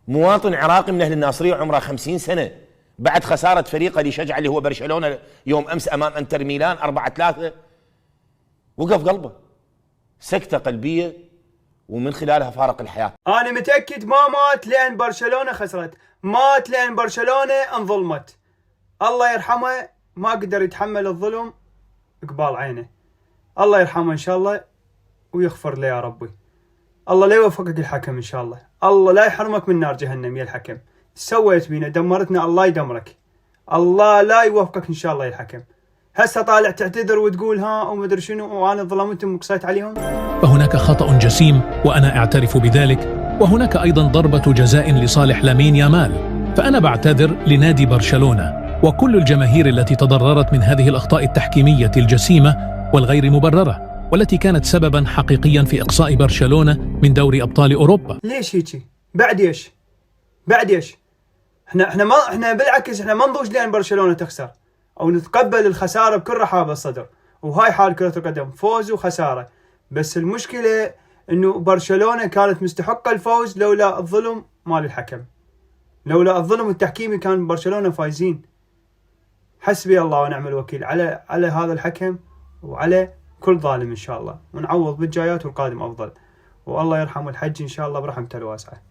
مواطن عراقي من أهل الناصرية عمره 50 سنة بعد خسارة فريقه اللي شجع اللي هو برشلونة يوم أمس أمام أنتر ميلان 4-3 وقف قلبه، سكتة قلبية ومن خلالها فارق الحياة. أنا متأكد ما مات لأن برشلونة خسرت، مات لأن برشلونة انظلمت. الله يرحمه، ما قدر يتحمل الظلم قبال عينه. الله يرحمه إن شاء الله ويغفر له يا ربي. الله لا يوفقك الحكم إن شاء الله، الله لا يحرمك من نار جهنم يا الحكم. سويت بينا دمرتنا، الله يدمرك، الله لا يوفقك إن شاء الله يا الحكم. هسه طالع تعتذر وتقول ها ومدري شنو وانا ظلمتهم وقصيت عليهم. فهناك خطأ جسيم وأنا أعترف بذلك، وهناك أيضا ضربة جزاء لصالح لامين يامال. فأنا بعتذر لنادي برشلونة وكل الجماهير التي تضررت من هذه الأخطاء التحكيمية الجسيمة والغير مبررة، والتي كانت سببا حقيقيا في إقصاء برشلونة من دوري أبطال أوروبا. ليش هيجي؟ بعد ايش؟ بعد ايش؟ احنا بالعكس احنا ما نضوج لأن برشلونة تخسر، او نتقبل الخسارة بكل رحابة الصدر، وهاي حال كرة القدم، فوز وخسارة. بس المشكلة انه برشلونة كانت مستحقة الفوز لولا الظلم مال الحكم، لولا الظلم التحكيمي كان برشلونة فايزين. حسبي الله ونعم الوكيل على هذا الحكم وعلى كل ظالم إن شاء الله، ونعوض بالجايات والقادم أفضل، والله يرحم الحج إن شاء الله برحمته الواسعة.